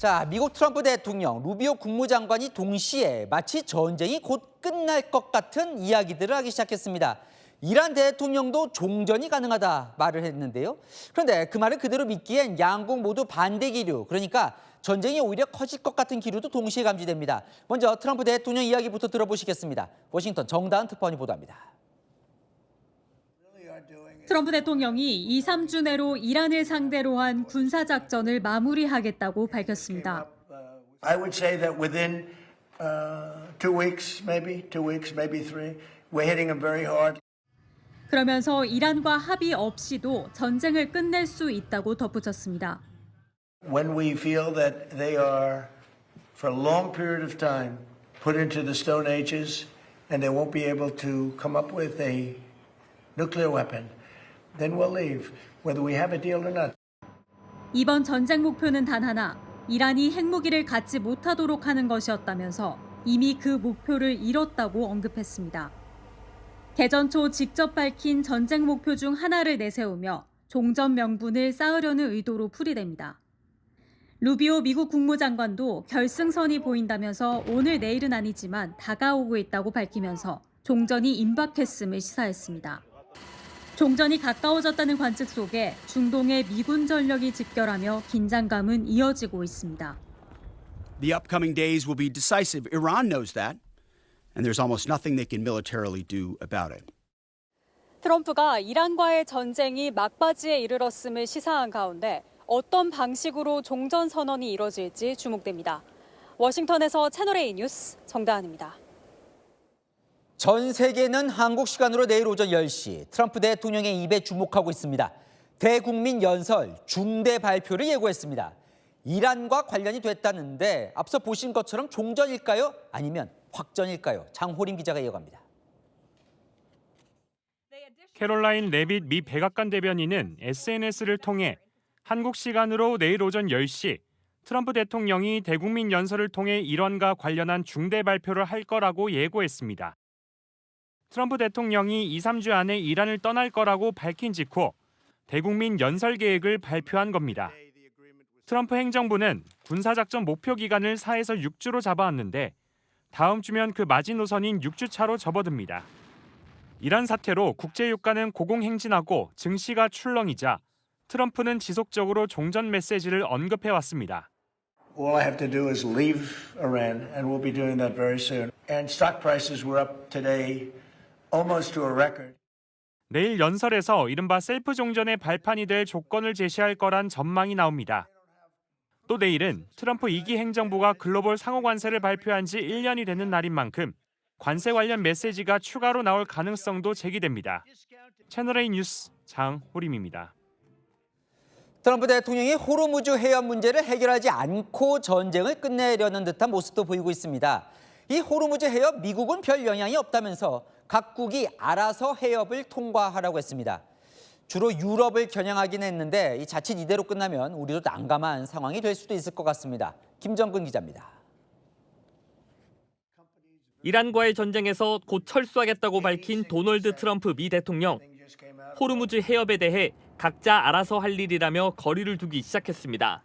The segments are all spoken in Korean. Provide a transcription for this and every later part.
자, 미국 트럼프 대통령, 루비오 국무장관이 동시에 마치 전쟁이 곧 끝날 것 같은 이야기들을 하기 시작했습니다. 이란 대통령도 종전이 가능하다 말을 했는데요. 그런데 그 말을 그대로 믿기엔 양국 모두 반대 기류, 그러니까 전쟁이 오히려 커질 것 같은 기류도 동시에 감지됩니다. 먼저 트럼프 대통령 이야기부터 들어보시겠습니다. 워싱턴 정다은 특파원이 보도합니다. 트럼프 대통령이 2, 3주 내로 이란을 상대로 한 군사작전을 마무리하겠다고 밝혔습니다. I would say that within 2 weeks, maybe 3, we're hitting them very hard. 그러면서 이란과 합의 없이도 전쟁을 끝낼 수 있다고 덧붙였습니다. When we feel that they are, for a long period of time, put into the Stone Ages and they won't be able to come up with a nuclear weapon, then we'll leave, whether we have a deal or not. 이번 전쟁 목표는 단 하나, 이란이 핵무기를 갖지 못하도록 하는 것이었다면서 이미 그 목표를 이뤘다고 언급했습니다. 개전 초 직접 밝힌 전쟁 목표 중 하나를 내세우며 종전 명분을 쌓으려는 의도로 풀이됩니다. 루비오 미국 국무장관도 결승선이 보인다면서 오늘 내일은 아니지만 다가오고 있다고 밝히면서 종전이 임박했음을 시사했습니다. 종전이 가까워졌다는 관측 속에 중동의 미군 전력이 집결하며 긴장감은 이어지고 있습니다. The upcoming days will be decisive. Iran knows that, and there's almost nothing they can militarily do about it. 트럼프가 이란과의 전쟁이 막바지에 이르렀음을 시사한 가운데 어떤 방식으로 종전 선언이 이뤄질지 주목됩니다. 워싱턴에서 채널A 뉴스 정다은입니다. 전 세계는 한국 시간으로 내일 오전 10시 트럼프 대통령의 입에 주목하고 있습니다. 대국민 연설 중대 발표를 예고했습니다. 이란과 관련이 됐다는데 앞서 보신 것처럼 종전일까요? 아니면 확전일까요? 장호림 기자가 이어갑니다. 캐롤라인 레빗 미 백악관 대변인은 SNS를 통해 한국 시간으로 내일 오전 10시 트럼프 대통령이 대국민 연설을 통해 이란과 관련한 중대 발표를 할 거라고 예고했습니다. 트럼프 대통령이 2, 3주 안에 이란을 떠날 거라고 밝힌 직후 대국민 연설 계획을 발표한 겁니다. 트럼프 행정부는 군사작전 목표 기간을 4에서 6주로 잡아왔는데 다음 주면 그 마지노선인 6주 차로 접어듭니다. 이란 사태로 국제유가는 고공행진하고 증시가 출렁이자 트럼프는 지속적으로 종전 메시지를 언급해왔습니다. All I have to do is leave Iran, and we'll be doing that very soon. And stock prices were up today almost to a record. 내일 연설에서 이른바 셀프 종전의 발판이 될 조건을 제시할 거란 전망이 나옵니다. 또 내일은 트럼프 2기 행정부가 글로벌 상호관세를 발표한 지 1년이 되는 날인 만큼 관세 관련 메시지가 추가로 나올 가능성도 제기됩니다. 채널A 뉴스 장호림입니다. 트럼프 대통령이 호르무즈 해협 문제를 해결하지 않고 전쟁을 끝내려는 듯한 모습도 보이고 있습니다. 이 호르무즈 해협 미국은 별 영향이 없다면서 각국이 알아서 해협을 통과하라고 했습니다. 주로 유럽을 겨냥하긴 했는데 이 자칫 이대로 끝나면 우리도 난감한 상황이 될 수도 있을 것 같습니다. 김정근 기자입니다. 이란과의 전쟁에서 곧 철수하겠다고 밝힌 도널드 트럼프 미 대통령. 호르무즈 해협에 대해 각자 알아서 할 일이라며 거리를 두기 시작했습니다.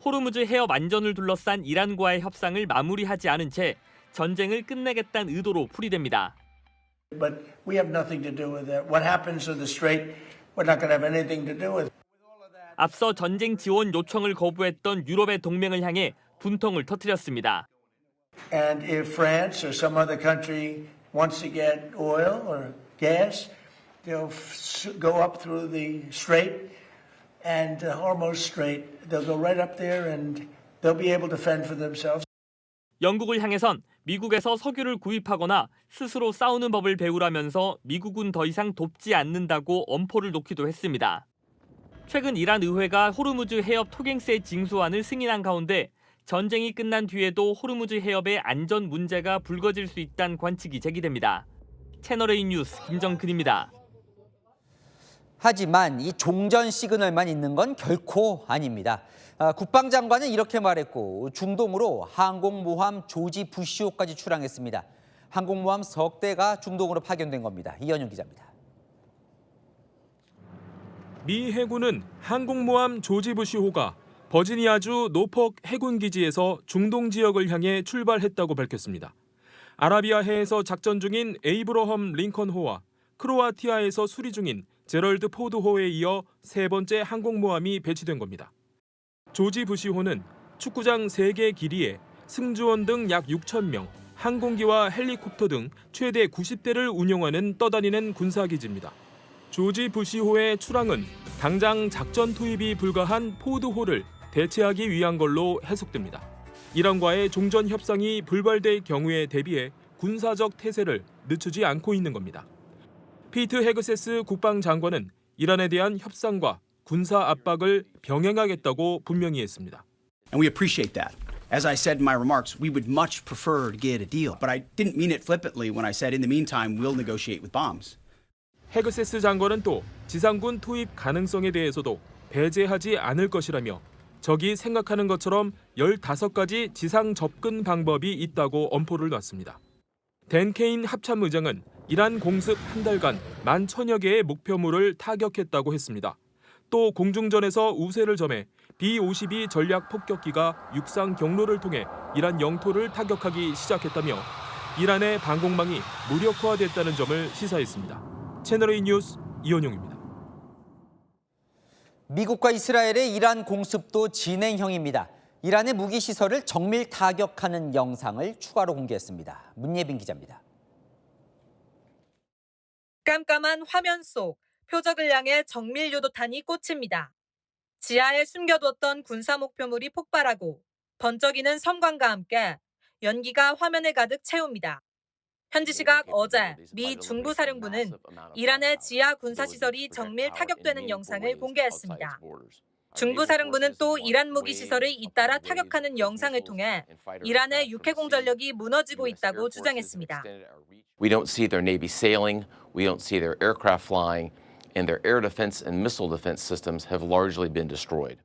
호르무즈 해협 안전을 둘러싼 이란과의 협상을 마무리하지 않은 채 전쟁을 끝내겠다는 의도로 풀이됩니다. But we have nothing to do with that. What happens to the strait, we're not going to have anything to do with. 앞서 전쟁 지원 요청을 거부했던 유럽의 동맹을 향해 분통을 터뜨렸습니다. And if France or some other country wants to get oil or gas, they'll go up through the strait and the Hormuz Strait. They'll go right up there and they'll be able to fend for themselves. 영국을 향해선 미국에서 석유를 구입하거나 스스로 싸우는 법을 배우라면서 미국은 더 이상 돕지 않는다고 엄포를 놓기도 했습니다. 최근 이란 의회가 호르무즈 해협 토갱세 징수안을 승인한 가운데 전쟁이 끝난 뒤에도 호르무즈 해협의 안전 문제가 불거질 수 있다는 관측이 제기됩니다. 채널A 뉴스 김정근입니다. 하지만 이 종전 시그널만 있는 건 결코 아닙니다. 국방장관은 이렇게 말했고 중동으로 항공모함 조지 부시호까지 출항했습니다. 항공모함 석 대가 중동으로 파견된 겁니다. 이현영 기자입니다. 미 해군은 항공모함 조지 부시호가 버지니아주 노폭 해군기지에서 중동 지역을 향해 출발했다고 밝혔습니다. 아라비아해에서 작전 중인 에이브러험 링컨호와 크로아티아에서 수리 중인 제럴드 포드호에 이어 세 번째 항공모함이 배치된 겁니다. 조지 부시호는 축구장 3개 길이에 승조원 등 약 6,000명, 항공기와 헬리콥터 등 최대 90대를 운영하는 떠다니는 군사기지입니다. 조지 부시호의 출항은 당장 작전 투입이 불가한 포드호를 대체하기 위한 걸로 해석됩니다. 이란과의 종전 협상이 불발될 경우에 대비해 군사적 태세를 늦추지 않고 있는 겁니다. 피트 헤그세스 국방장관은 이란에 대한 협상과 군사 압박을 병행하겠다고 분명히 했습니다. And we appreciate that. As I said in my remarks, we would much prefer to get a deal. But I didn't mean it flippantly when I said in the meantime we'll negotiate with bombs. 헤그세스 장관은 또 지상군 투입 가능성에 대해서도 배제하지 않을 것이라며 적이 생각하는 것처럼 15가지 지상 접근 방법이 있다고 엄포를 놨습니다. 댄 케인 합참의장은 이란 공습 한 달간 11,000여 개의 목표물을 타격했다고 했습니다. 또 공중전에서 우세를 점해 B-52 전략 폭격기가 육상 경로를 통해 이란 영토를 타격하기 시작했다며 이란의 방공망이 무력화됐다는 점을 시사했습니다. 채널A 뉴스 이현용입니다. 미국과 이스라엘의 이란 공습도 진행형입니다. 이란의 무기 시설을 정밀 타격하는 영상을 추가로 공개했습니다. 문예빈 기자입니다. 깜깜한 화면 속 표적을 향해 정밀 유도탄이 꽂힙니다. 지하에 숨겨뒀던 군사 목표물이 폭발하고 번쩍이는 섬광과 함께 연기가 화면을 가득 채웁니다. 현지 시각 어제 미 중부사령부는 이란의 지하 군사시설이 정밀 타격되는 영상을 공개했습니다. 중부사령부는 또 이란 무기 시설을 잇따라 타격하는 영상을 통해 이란의 육해공 전력이 무너지고 있다고 주장했습니다. We don't see their navy sailing, we don't see their aircraft flying, and their air defense and missile defense systems have largely been destroyed.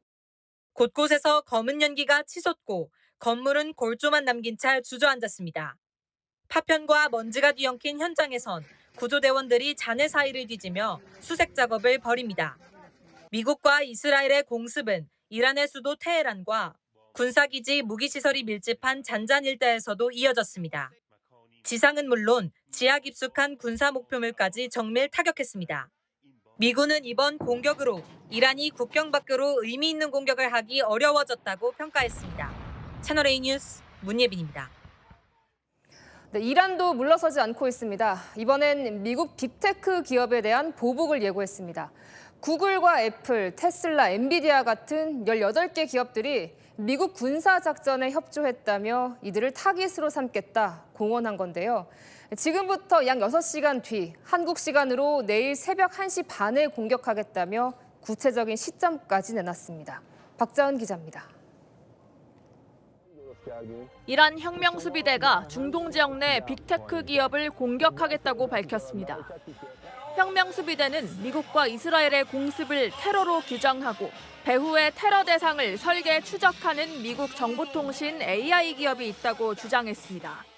곳곳에서 검은 연기가 치솟고 건물은 골조만 남긴 채 주저앉았습니다. 파편과 먼지가 뒤엉킨 현장에선 구조대원들이 잔해 사이를 뒤지며 수색 작업을 벌입니다. 미국과 이스라엘의 공습은 이란의 수도 테헤란과 군사기지 무기시설이 밀집한 잔잔 일대에서도 이어졌습니다. 지상은 물론 지하 깊숙한 군사 목표물까지 정밀 타격했습니다. 미군은 이번 공격으로 이란이 국경 밖으로 의미 있는 공격을 하기 어려워졌다고 평가했습니다. 채널A 뉴스 문예빈입니다. 네, 이란도 물러서지 않고 있습니다. 이번엔 미국 빅테크 기업에 대한 보복을 예고했습니다. 구글과 애플, 테슬라, 엔비디아 같은 18개 기업들이 미국 군사작전에 협조했다며 이들을 타깃으로 삼겠다 공언한 건데요. 지금부터 약 6시간 뒤 한국 시간으로 내일 새벽 1시 반에 공격하겠다며 구체적인 시점까지 내놨습니다. 박자은 기자입니다. 이란 혁명수비대가 중동 지역 내 빅테크 기업을 공격하겠다고 밝혔습니다. 혁명수비대는 미국과 이스라엘의 공습을 테러로 규정하고 배후에 테러 대상을 설계 추적하는 미국 정보통신 AI 기업이 있다고 주장했습니다.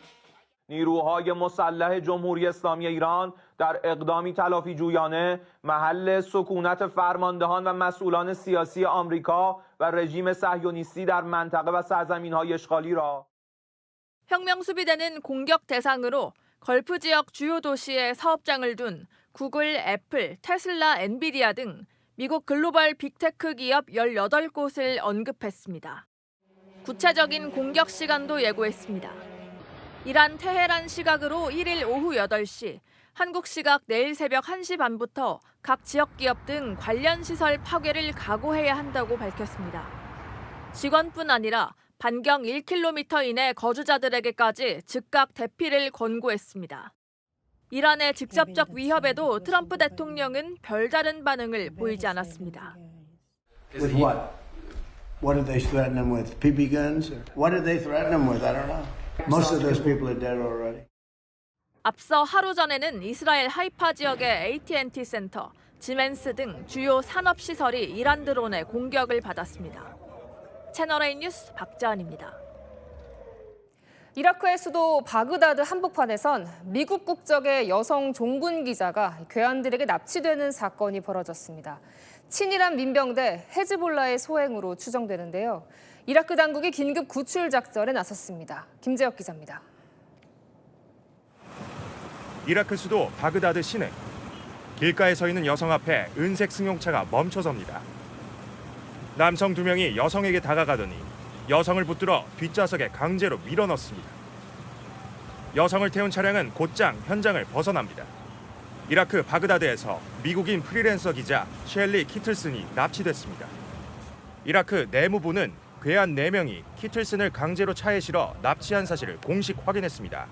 نیروهای مسلح جمهوری اسلامی ایران در اقدامی تلافیجویانه محل سکونت فرماندهان و مسئولان سیاسی آمریکا و رژیم صهیونیستی در منطقه و سرزمین‌های اشغالی را 혁명수비대는 공격 대상으로 걸프 지역 주요 도시에 사업장을 둔 구글, 애플, 테슬라, 엔비디아 등 미국 글로벌 빅테크 기업 18곳을 언급했습니다. 구체적인 공격 시간도 예고했습니다. 이란 테헤란 시각으로 1일 오후 8시, 한국 시각 내일 새벽 1시 반부터 각 지역 기업 등 관련 시설 파괴를 각오해야 한다고 밝혔습니다. 직원뿐 아니라 반경 1km 이내 거주자들에게까지 즉각 대피를 권고했습니다. 이란의 직접적 위협에도 트럼프 대통령은 별다른 반응을 보이지 않았습니다. With what? What did they threaten them with? BB guns? What did they threaten them with? I don't know. Most of those people are dead already. 앞서 하루 전에는 이스라엘 하이파 지역의 AT&T 센터, 지멘스 등 주요 산업시설이 이란 드론의 공격을 받았습니다. 채널A 뉴스 박자은입니다. 이라크의 수도 바그다드 한복판에선 미국 국적의 여성 종군 기자가 괴한들에게 납치되는 사건이 벌어졌습니다. 친이란 민병대 헤즈볼라의 소행으로 추정되는데요. 이라크 당국이 긴급 구출 작전에 나섰습니다. 김재혁 기자입니다. 이라크 수도 바그다드 시내. 길가에 서 있는 여성 앞에 은색 승용차가 멈춰섭니다. 남성 2명이 여성에게 다가가더니 여성을 붙들어 뒷좌석에 강제로 밀어넣습니다. 여성을 태운 차량은 곧장 현장을 벗어납니다. 이라크 바그다드에서 미국인 프리랜서 기자 셸리 키틀슨이 납치됐습니다. 이라크 내무부는 괴한 4명이 키틀슨을 강제로 차에 실어 납치한 사실을 공식 확인했습니다.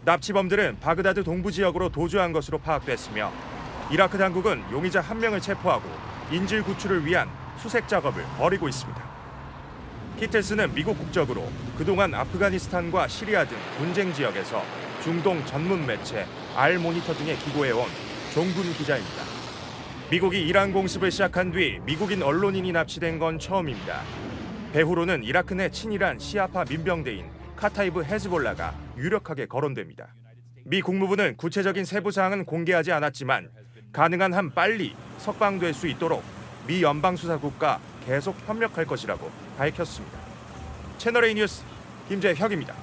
납치범들은 바그다드 동부 지역으로 도주한 것으로 파악됐으며 이라크 당국은 용의자 1명을 체포하고 인질 구출을 위한 수색 작업을 벌이고 있습니다. 키틀슨은 미국 국적으로 그동안 아프가니스탄과 시리아 등 분쟁 지역에서 중동 전문 매체 알모니터 등에 기고해온 종군 기자입니다. 미국이 이란 공습을 시작한 뒤 미국인 언론인이 납치된 건 처음입니다. 배후로는 이라크 내 친이란 시아파 민병대인 카타이브 헤즈볼라가 유력하게 거론됩니다. 미 국무부는 구체적인 세부 사항은 공개하지 않았지만 가능한 한 빨리 석방될 수 있도록 미 연방수사국과 계속 협력할 것이라고 밝혔습니다. 채널A 뉴스 김재혁입니다.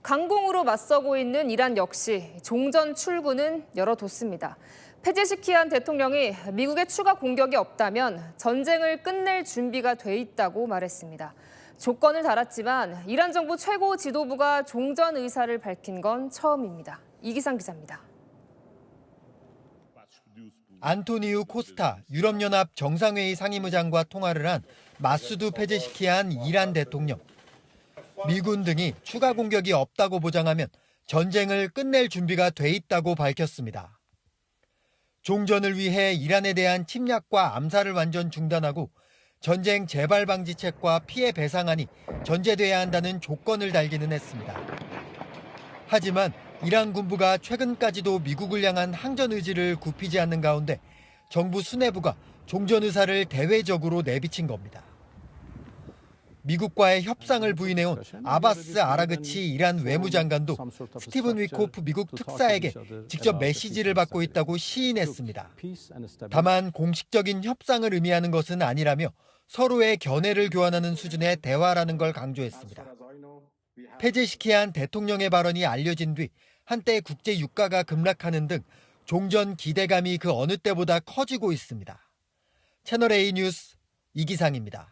강공으로 맞서고 있는 이란 역시 종전 출구는 열어뒀습니다. 페제시키안 대통령이 미국의 추가 공격이 없다면 전쟁을 끝낼 준비가 돼 있다고 말했습니다. 조건을 달았지만 이란 정부 최고 지도부가 종전 의사를 밝힌 건 처음입니다. 이기상 기자입니다. 안토니우 코스타 유럽연합 정상회의 상임의장과 통화를 한 마수드 페제시키안 이란 대통령. 미군 등이 추가 공격이 없다고 보장하면 전쟁을 끝낼 준비가 돼 있다고 밝혔습니다. 종전을 위해 이란에 대한 침략과 암살을 완전 중단하고 전쟁 재발 방지책과 피해 배상안이 전제돼야 한다는 조건을 달기는 했습니다. 하지만 이란 군부가 최근까지도 미국을 향한 항전 의지를 굽히지 않는 가운데 정부 수뇌부가 종전 의사를 대외적으로 내비친 겁니다. 미국과의 협상을 부인해온 아바스 아라그치 이란 외무장관도 스티븐 위코프 미국 특사에게 직접 메시지를 받고 있다고 시인했습니다. 다만 공식적인 협상을 의미하는 것은 아니라며 서로의 견해를 교환하는 수준의 대화라는 걸 강조했습니다. 페제시키안 대통령의 발언이 알려진 뒤 한때 국제 유가가 급락하는 등 종전 기대감이 그 어느 때보다 커지고 있습니다. 채널A 뉴스 이기상입니다.